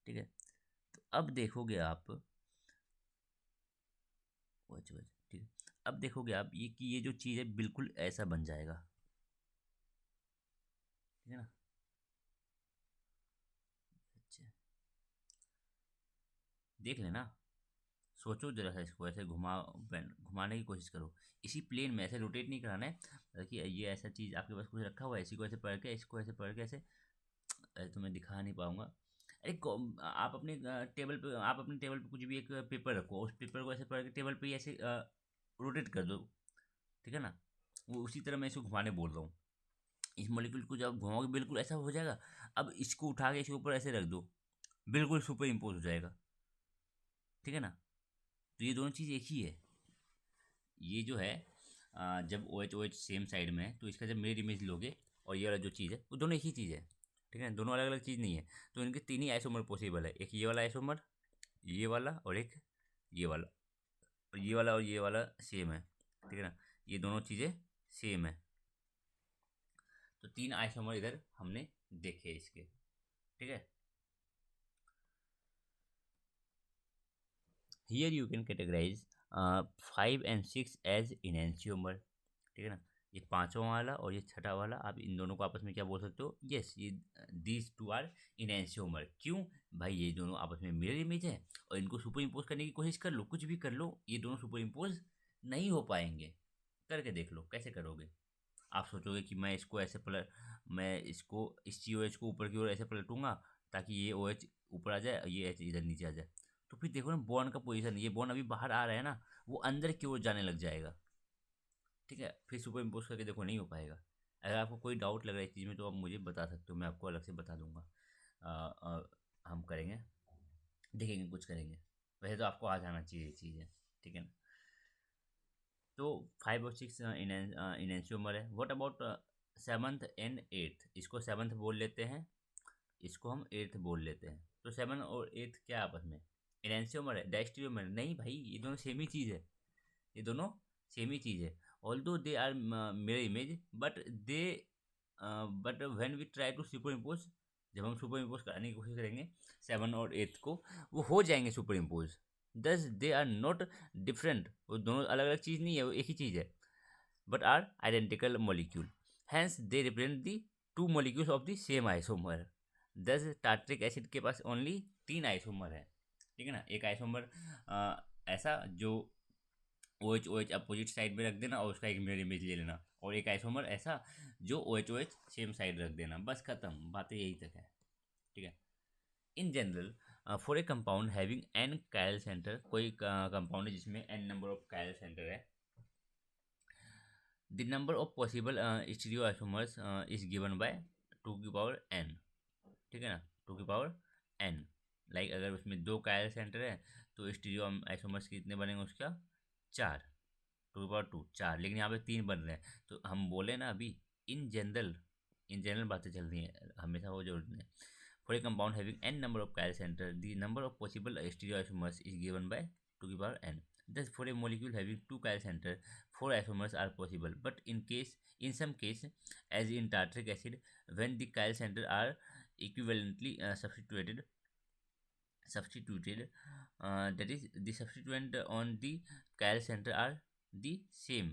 ठीक है। तो अब देखोगे आप, अच्छा अच्छा, ठीक है। अब देखोगे आप ये कि ये जो चीज़ है बिल्कुल ऐसा बन जाएगा। ठीक है ना? अच्छा, देख लेना। सोचो जरा सा, इसको ऐसे घुमाने की कोशिश करो। इसी प्लेन में ऐसे रोटेट नहीं कराना है कि ये ऐसा चीज़ आपके पास कुछ रखा हुआ है, इसी को ऐसे पकड़ के, इसको ऐसे पकड़ के ऐसे, तो मैं दिखा नहीं पाऊंगा। अरे आप अपने टेबल पे कुछ भी एक पेपर रखो, उस पेपर को ऐसे पकड़ के टेबल पे ही ऐसे रोटेट कर दो। ठीक है ना? वो उसी तरह मैं इसको घुमाने बोल रहा हूँ। इस मॉलिक्यूल को जब घुमाओगे बिल्कुल ऐसा हो जाएगा। अब इसको उठा के इसके ऊपर ऐसे रख दो, बिल्कुल सुपर इम्पोज हो जाएगा। ठीक है ना? तो ये दोनों चीज़ एक ही है। ये जो है जब ओ एच सेम साइड में है, तो इसका जब मिरर इमेज लोगे, और ये वाला जो चीज़ है वो दोनों एक ही चीज़ है। ठीक है ना? दोनों अलग अलग चीज़ नहीं है। तो इनके तीन ही आइसोमर पॉसिबल है, एक ये वाला आइसोमर, ये वाला, और एक ये वाला। और ये वाला सेम है। ठीक है ना? ये दोनों चीज़ें सेम है। तो तीन आइसोमर इधर हमने देखे इसके। ठीक है। Here you can categorize 5 and 6 as enantiomer। ठीक है ना? ये पांचवा वाला और ये छठा वाला, आप इन दोनों को आपस में क्या बोल सकते हो? यस, ये दीज टू आर इनैंशियोमर। क्यों? भाई ये दोनों आपस में मिरर इमेज है, और इनको सुपर इम्पोज करने की कोशिश कर लो, कुछ भी कर लो, ये दोनों सुपर इम्पोज नहीं हो पाएंगे। करके देख लो कैसे करोगे। आप सोचोगे कि मैं इसको, इस सी ओ एच को ऊपर की ओर ऐसे पलटूंगा, ताकि ये ओ एच ऊपर आ जाए और ये एच इधर नीचे आ जाए। तो फिर देखो ना बॉन्ड का पोजीशन, ये बॉन्ड अभी बाहर आ रहा है ना, वो अंदर की ओर जाने लग जाएगा। ठीक है? फिर सुपर इम्पोज करके देखो, नहीं हो पाएगा। अगर आपको कोई डाउट लग रहा है इस चीज़ में, तो आप मुझे बता सकते हो, मैं आपको अलग से बता दूंगा। हम करेंगे, देखेंगे, कुछ करेंगे। वैसे तो आपको आ जाना चाहिए ये चीज़ें। ठीक है ना? तो 5 और 6 इनएंशियोमर है। What about 7th and 8th? इसको 7th बोल लेते हैं, इसको हम 8th बोल लेते हैं। तो 7 और 8 क्या आपस में इनएंशियोमर है, डायस्टेरियोमर? नहीं भाई, ये दोनों सेम ही चीज़ है। ये दोनों सेम ही चीज़ है। Although they are mirror image, but when we try to superimpose, जब हम सुपर इम्पोज कराने की कोशिश करेंगे 7 और 8 को, वो हो जाएंगे सुपर इम्पोज। दस दे आर नॉट डिफरेंट, वो दोनों अलग अलग चीज़ नहीं है, वो एक ही चीज़ है, but are identical molecule. Hence they represent the two molecules of the same isomer. Thus tartaric acid के पास ओनली 3 आइसोमर है। ठीक है ना? एक आइसोमर ऐसा जो ओ एच अपोजिट साइड में रख देना, और उसका एक मिरर इमेज ले लेना, और एक आइसोमर ऐसा जो ओ एच सेम साइड रख देना, बस खत्म, बातें यही तक है। ठीक है। In general, for a compound having an chiral centre, कोई कंपाउंड है जिसमें an number of chiral centre है, the number of possible stereo isomers is given by 2 की पावर n। ठीक है ना? 2 की पावर n। लाइक अगर उसमें 2 कायरल सेंटर है, तो स्टीरियो आइसोमर्स कितने बनेंगे उसका? 4। 2 की पावर 2 4, लेकिन यहाँ पे 3 बन रहे हैं। तो हम बोले ना अभी, इन जनरल, इन जनरल बातें चल रही हैं, हमेशा वो जरूरत नहीं है। For a compound having N number of chiral centre, the number of possible stereoisomers is given by 2 की power n। Thus, for a molecule having 2 chiral center, 4 isomers are possible. But in some case, as in tartric acid, when the chiral center are equivalently that is, the substituent on the chiral center are the same,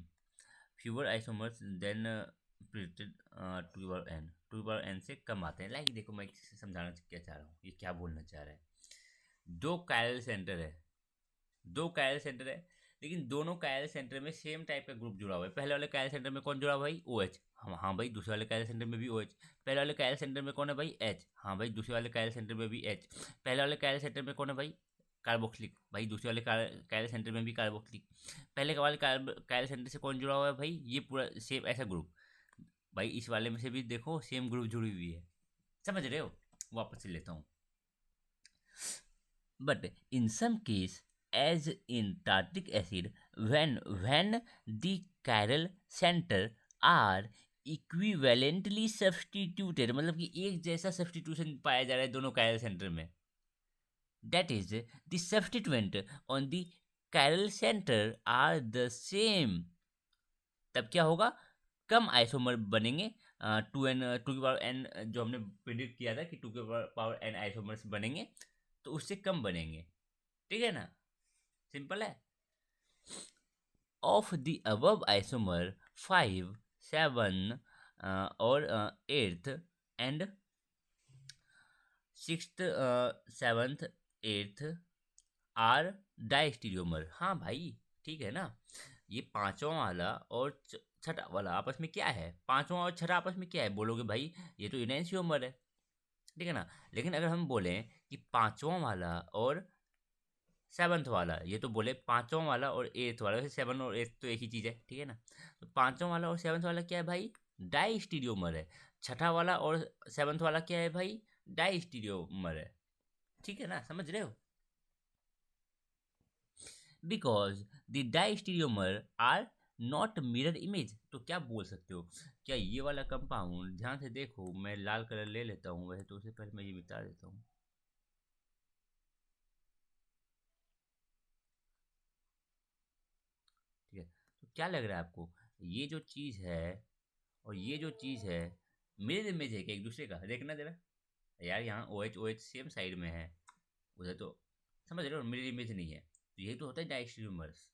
fewer isomers than predicted 2 की power n, 2 की power n से कम आते हैं। Like देखो, मैं समझाना क्या चाह रहा हूँ, ये क्या बोलना चाह रहा है। 2 कायरल सेंटर है, दो कायरल सेंटर है, लेकिन दोनों कायरल सेंटर में सेम टाइप का ग्रुप जुड़ा हुआ है। पहले वाले कायरल सेंटर में कौन जुड़ा हुआ है भाई, OH। हाँ भाई, दूसरे वाले कायरल सेंटर में भी OH। पहले वाले कायरल सेंटर में कौन है भाई, H। हाँ भाई, दूसरे वाले कायरल सेंटर में भी H। पहले वाले कायरल सेंटर में कौन है भाई, कार्बोक्सिलिक। भाई दूसरे वाले कायरल सेंटर में भी कार्बोक्सिलिक। पहले वाले कायरल सेंटर से कौन जुड़ा हुआ है भाई, ये पूरा सेम ऐसा ग्रुप। भाई इस वाले में से भी देखो सेम ग्रुप जुड़ी हुई है, समझ रहे हो। वापस से लेता हूँ। But in some case, as in tartaric acid, when the chiral center are equivalently substituted, मतलब कि एक जैसा सब्सटीट्यूशन पाया जा रहा है दोनों कायरल सेंटर में, that is the substituent on the chiral center are the same, तब क्या होगा, कम आइसोमर बनेंगे। टू की पावर एन, जो हमने प्रिडिक्ट किया था कि टू की पावर एन आइसोमर्स बनेंगे, तो उससे कम बनेंगे, ठीक है ना, सिंपल है। ऑफ द अबव आइसोमर 5, 7 और 8th and 6th, 7th, 8th are डाइस्टीरियोमर। हाँ भाई ठीक है ना, ये पांचवा वाला और छठा वाला आपस में क्या है, पांचवा और छठा आपस में क्या है, बोलोगे भाई ये तो इनैंसियोमर है, ठीक है ना। लेकिन अगर हम बोलें कि पांचवा वाला और सेवन्थ वाला, ये तो बोले पांचवा वाला और एट्थ वाला, वैसे सेवन और एट्थ तो एक ही चीज़ है, ठीक है ना। तो पांचवा वाला और सेवन्थ वाला क्या है भाई, डाई स्टीरियोमर है। छठा वाला और सेवन्थ वाला क्या है भाई, डाई स्टीरियोमर है, ठीक है ना, समझ रहे हो। Because the diastereomer are not mirror image, तो क्या बोल सकते हो, क्या ये वाला कंपाउंड, ध्यान से देखो, मैं लाल कलर ले लेता हूँ, वैसे तो उससे पहले मैं ये मिटा देता हूँ। ठीक है, तो क्या लग रहा है आपको, ये जो चीज़ है और ये जो चीज़ है, मिरर इमेज है क्या एक दूसरे का, देखना जरा यार, यहाँ OH सेम साइड में है, उधर तो समझ रहे हो मिरर इमेज नहीं है, तो यही तो होता है diastereomers.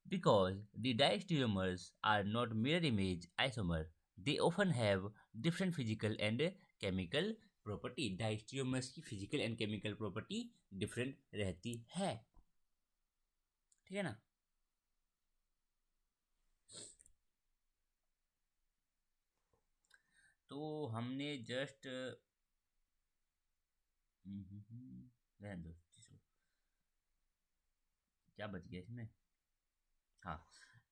Because the diastereomers are not mirror image isomer, they often have different physical and chemical property. Diastereomers की physical and chemical property different रहती है, ठीक है ना। तो हमने जस्ट रहने दो, क्या बच गया इसमें, हाँ।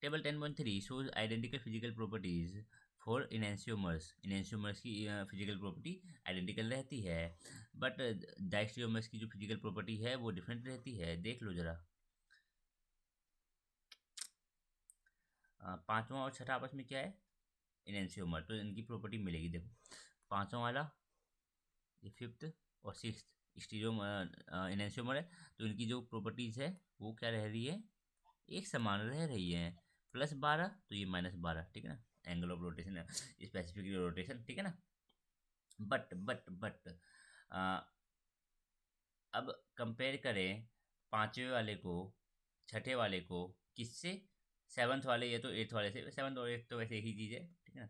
Table 10.3 shows identical physical properties for enantiomers. Enantiomers की फिजिकल प्रॉपर्टी आइडेंटिकल रहती है, बट डायस्टियोमर्स की जो फिजिकल प्रॉपर्टी है वो डिफरेंट रहती है, देख लो जरा। पांचवा और छठा आपस में क्या है, इनैंसियोमर, तो इनकी प्रॉपर्टी मिलेगी, देखो पांचवा वाला, ये फिफ्थ और सिक्स स्टीरियो इनैंसियोमर है, तो इनकी जो प्रॉपर्टीज़ है वो क्या रह रही है, एक समान रह रही है। +12 तो ये -12, ठीक है ना, angle of rotation, specific rotation, ठीक है ना। बट अब कंपेयर करें पांचवे वाले को छठे वाले को, किससे, सेवन्थ वाले, ये तो एट्थ वाले से, सेवन्थ और एट्थ तो वैसे एक ही चीज़ है, ठीक है ना।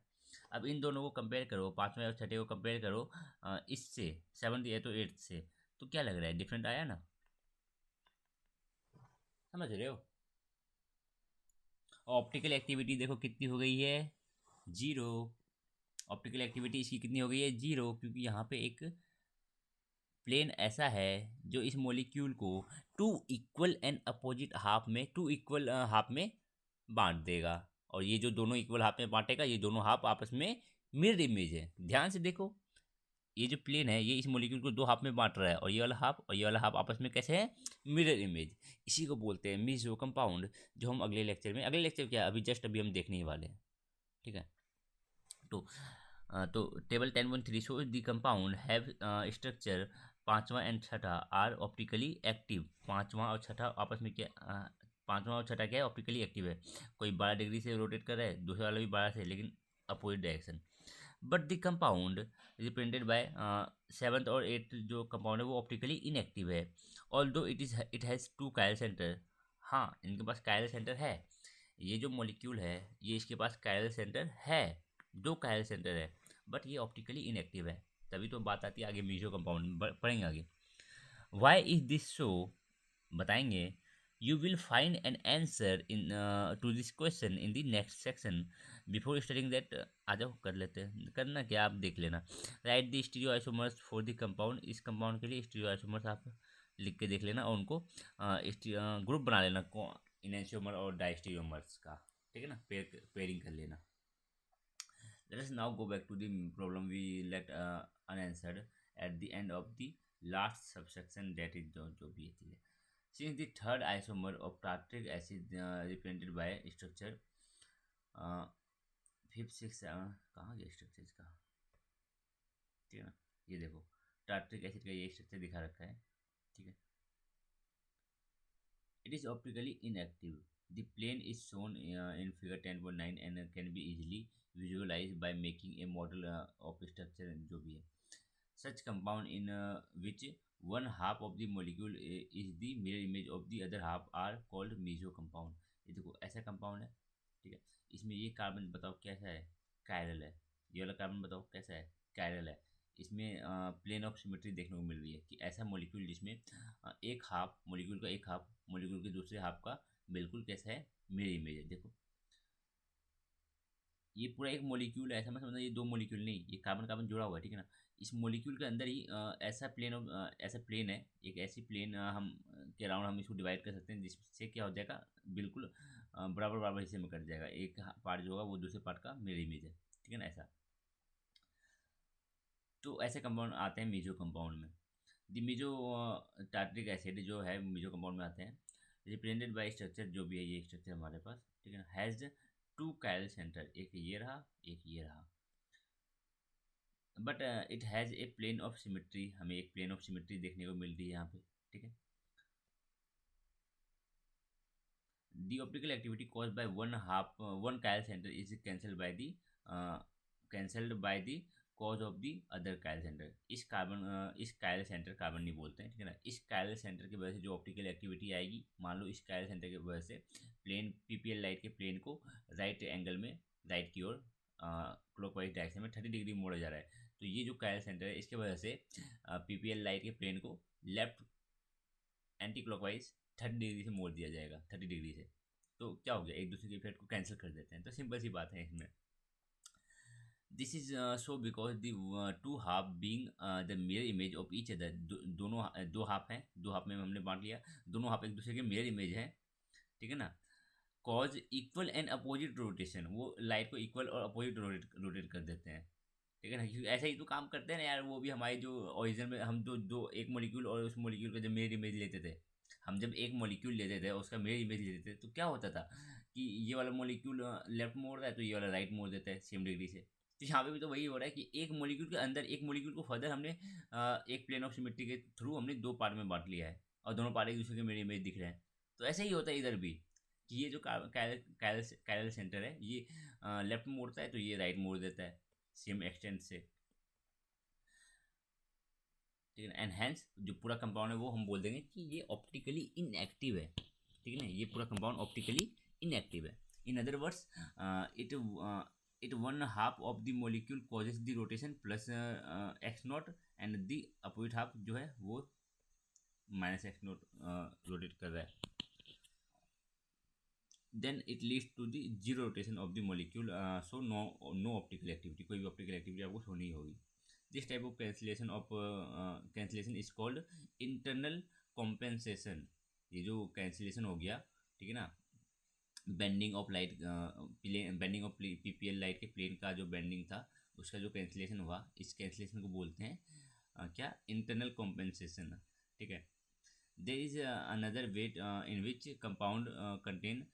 अब इन दोनों को कंपेयर करो, पांचवें और छठे को कंपेयर करो इससे, सेवन्थ या तो एट्थ से, तो क्या लग रहा है, डिफरेंट आया ना, समझ रहे हो। ऑप्टिकल एक्टिविटी देखो कितनी हो गई है, 0। ऑप्टिकल एक्टिविटी इसकी कितनी हो गई है, 0, क्योंकि यहाँ पे एक प्लेन ऐसा है जो इस मॉलिक्यूल को two equal and opposite half में, टू इक्वल हाफ में बांट देगा, और ये जो दोनों इक्वल हाफ में बांटेगा, ये दोनों हाफ आपस में मिरर इमेज है, ध्यान से देखो, ये जो प्लेन है ये इस मॉलिक्यूल को दो हाफ में बांट रहा है, और ये वाला हाफ और ये वाला हाफ आपस में कैसे है, मिरर इमेज। इसी को बोलते हैं मीसो कंपाउंड, जो हम अगले लेक्चर में, अगले लेक्चर क्या अभी जस्ट अभी हम देखने ही वाले हैं, ठीक है। तो table 10.3 show the compound have structure, पांचवा एंड छठा आर ऑप्टिकली एक्टिव, पांचवा और छठा आपस में क्या, पांचवा और छठा क्या है, ऑप्टिकली एक्टिव है, कोई 12 डिग्री से रोटेट कर रहा है, दूसरा वाला भी 12 से, लेकिन opposite direction. But the compound represented by seventh और एट्थ जो कंपाउंड है वो ऑप्टिकली इनएक्टिव है, although it has 2 chiral centre. हाँ इनके पास कायरल सेंटर है, ये जो मॉलिक्यूल है ये इसके पास कायरल सेंटर है, 2 कायरल सेंटर है, बट ये ऑप्टिकली इनएक्टिव है, तभी तो बात आती है आगे मीजो कंपाउंड पढ़ेंगे आगे। वाई इज दिस सो, बताएंगे। You will find an answer in to this question in the next section. Before starting that, आ जाओ कर लेते हैं, करना क्या आप देख लेना। Write the stereo isomers for the compound, इस कंपाउंड के लिए स्टीरियो आइसोमर्स आप लिख के देख लेना और उनको ग्रुप बना लेना इनैंशियोमर और डाइस्टीरियोमर्स का, ठीक है ना, पेयरिंग कर लेना। Let us now go back to the problem we left unanswered at the end of the last subsection, that is जो भी थी। Since the third isomer of tartaric acid represented by structure fifth six कहाँ गया structure इसका, ठीक है ना, ये देखो टार्टरिक एसिड का ये स्ट्रक्चर दिखा रखा है, ठीक है। It is optically inactive. The plane is shown in figure 10.9 and can be easily visualized by making a model of structure जो भी है। Such compound in which one half of the molecule is the mirror image of the other half are called meso compound। ये देखो ऐसा compound है, ठीक है। इसमें ये कार्बन बताओ कैसा है, कायरल है। ये वाला कार्बन बताओ कैसा है, कायरल है। इसमें प्लेन ऑफ सिमेट्री देखने को मिल रही है कि ऐसा मॉलिक्यूल जिसमें एक हाफ मॉलिक्यूल का, एक हाफ मॉलिक्यूल के दूसरे हाफ का बिल्कुल कैसा है, मिरर इमेज है। देखो ये पूरा एक मॉलिक्यूल है, ऐसा मत समझना ये दो मॉलिक्यूल नहीं, ये कार्बन कार्बन जुड़ा हुआ है, ठीक है ना। इस मॉलिक्यूल के अंदर ही ऐसा प्लेन ऐसा प्लेन है, एक ऐसी प्लेन हम के अराउंड हम इसको डिवाइड कर सकते हैं जिससे क्या हो जाएगा, बिल्कुल बराबर बराबर हिस्से में कट जाएगा। एक पार्ट जो होगा वो दूसरे पार्ट का मिरर इमेज है, ठीक है ना, ऐसा। तो ऐसे कंपाउंड आते हैं मीजो कंपाउंड में। दी मीजो टार्टरिक एसिड जो है मीजो कंपाउंड में आते हैं। रिप्रेजेंटेड बाय स्ट्रक्चर जो भी है, ये स्ट्रक्चर हमारे पास, ठीक है ना, हैज़ टू कायरल सेंटर, एक ये रहा एक ये रहा। But it has a plane of symmetry, हमें एक प्लेन ऑफ सिमेट्री देखने को मिल रही है यहाँ पे, ठीक है। The optical activity caused by one chiral centre is cancelled by the cause of the other chiral centre. इस कायल सेंटर, कार्बन नहीं बोलते हैं, ठीक है ना, इस कायल सेंटर की वजह से जो ऑप्टिकल एक्टिविटी आएगी, मान लो इस कायल सेंटर की वजह से प्लेन पीपीएल लाइट के प्लेन को राइट एंगल में, राइट की ओर क्लॉकवाइज डायरेक्शन में 30 डिग्री मोड़ा जा रहा है। तो ये जो कायल सेंटर है इसके वजह से पीपीएल लाइट के प्लेन को लेफ्ट एंटी क्लॉकवाइज 30 डिग्री से मोड़ दिया जाएगा, 30 डिग्री से। तो क्या हो गया, एक दूसरे के इफेक्ट को कैंसिल कर देते हैं। तो सिंपल सी बात है इसमें। This is so because the two half being the mirror image of each other, दोनों दो हाफ हैं, दो हाफ में हमने बांट लिया, दोनों हाफ एक दूसरे के मिरर इमेज है, ठीक है ना। Cause equal and opposite rotation, वो लाइट को इक्वल और अपोजिट रोटेट कर देते हैं, ठीक है ना। क्योंकि ऐसा ही तो काम करते हैं ना यार, वो भी हमारी जो ओरिजिन में हम जो दो एक मॉलिक्यूल और उस मॉलिक्यूल का जब मिरर इमेज लेते थे, हम जब एक मॉलिक्यूल लेते थे और उसका मिरर इमेज लेते थे, तो क्या होता था कि ये वाला मॉलिक्यूल लेफ्ट मोड़ रहा है तो ये वाला राइट मोड़ देता है सेम डिग्री से। तो यहाँ पे भी तो वही हो रहा है कि एक मॉलिक्यूल के अंदर एक मॉलिक्यूल को फर्दर हमने एक प्लेन ऑफ सिमेट्री के थ्रू हमने दो पार्ट में बांट लिया है और दोनों पार्ट एक दूसरे के मिरर इमेज दिख रहे हैं। तो ऐसा ही होता है इधर भी कि ये जो कायरल सेंटर है ये लेफ्ट मोड़ता है तो ये राइट मोड़ देता है सेम एक्सटेंट से, ठीक है ना। एंड हैंस जो पूरा कंपाउंड है वो हम बोल देंगे कि ये ऑप्टिकली इनएक्टिव है, ठीक है ना, ये पूरा कंपाउंड ऑप्टिकली इनएक्टिव है। In other words it it one half of the molecule causes the rotation plus x not and the opposite half जो है वो माइनस एक्स नॉट रोटेट कर रहा है। Then it leads to the zero rotation of the molecule, so no optical activity, कोई भी optical activity आपको show नहीं होगी। This type of cancellation is called internal compensation. ये जो कैंसिलेशन हो गया, ठीक है ना, bending of light, bending of PPL light के प्लेन का जो बेंडिंग था उसका जो कैंसिलेशन हुआ, इस कैंसिलेशन को बोलते हैं क्या, इंटरनल कॉम्पेंसेशन, ठीक है। There is another way in which compound contain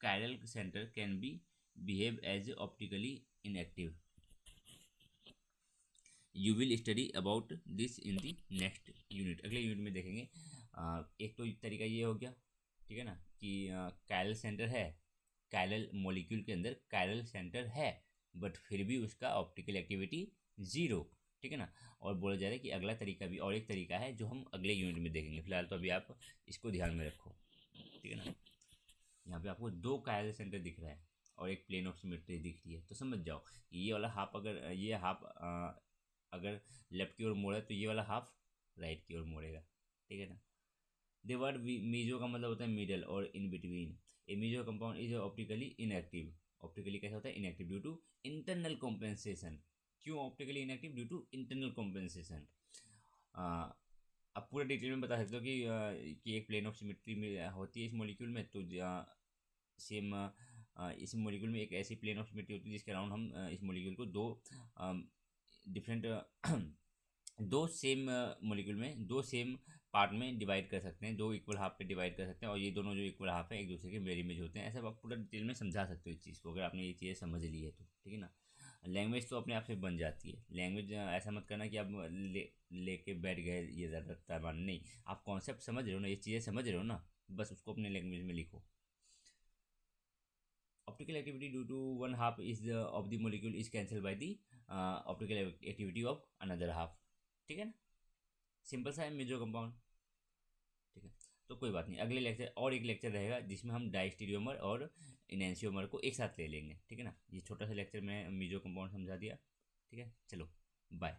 chiral center can be behave as optically inactive. You will study about this in the next unit, अगले यूनिट में देखेंगे। एक तो तरीका ये हो गया, ठीक है ना, कि कायरल सेंटर है, कायरल मॉलिक्यूल के अंदर कायरल सेंटर है बट फिर भी उसका ऑप्टिकल एक्टिविटी ज़ीरो, ठीक है ना। और बोला जा रहा है कि अगला तरीका भी और एक तरीका है जो हम अगले यूनिट में देखेंगे। फिलहाल तो अभी आप इसको ध्यान में रखो, ठीक है ना। यहाँ पे आपको दो कायल सेंटर दिख रहा है और एक प्लेन ऑफ सिमेट्री दिख रही है, तो समझ जाओ ये वाला हाफ, अगर ये हाफ अगर लेफ्ट की ओर मोड़ा है तो ये वाला हाफ राइट की ओर मोड़ेगा, ठीक है ना। द वर्ड मीजो का मतलब होता है मिडल और in between. A meso compound is optically inactive. Optically कैसा होता है? Inactive due to internal compensation. क्यों optically inactive? Due to internal compensation. आप पूरे डिटेल में बता सकते हो कि एक प्लेन ऑफ सिमेट्री में होती है इस मॉलिक्यूल में, तो सेम इस मॉलिक्यूल में एक ऐसी प्लेन ऑफ सिमेट्री होती है जिसके अराउंड हम इस मॉलिक्यूल को दो डिफरेंट दो सेम मॉलिक्यूल में दो सेम पार्ट में डिवाइड कर सकते हैं, दो इक्वल हाफ पे डिवाइड कर सकते हैं, और ये दोनों जो इक्वल हाफ है एक दूसरे के मिरर इमेज होते हैं। ऐसा आप पूरा डिटेल में समझा सकते हो इस चीज़ को, अगर आपने ये चीज़ें समझ ली है तो, ठीक है ना। लैंग्वेज तो अपने आप से बन जाती है। लैंग्वेज ऐसा मत करना कि आप लेके बैठ गए ये ज़्यादा मान, नहीं, आप कॉन्सेप्ट समझ रहे हो ना, ये चीज़ें समझ रहे हो ना, बस उसको अपने लैंग्वेज में लिखो। Optical activity due to one half is of the molecule is cancel by the optical activity of another half, ठीक है ना। सिंपल सा है मेजो कंपाउंड, ठीक है। तो कोई बात नहीं, अगले लेक्चर और एक लेक्चर रहेगा जिसमें हम डायस्टीरियोमर और इनैंशियोमर को एक साथ ले लेंगे, ठीक है ना। ये छोटा सा लेक्चर में मेजो कंपाउंड समझा दिया, ठीक है। चलो बाय।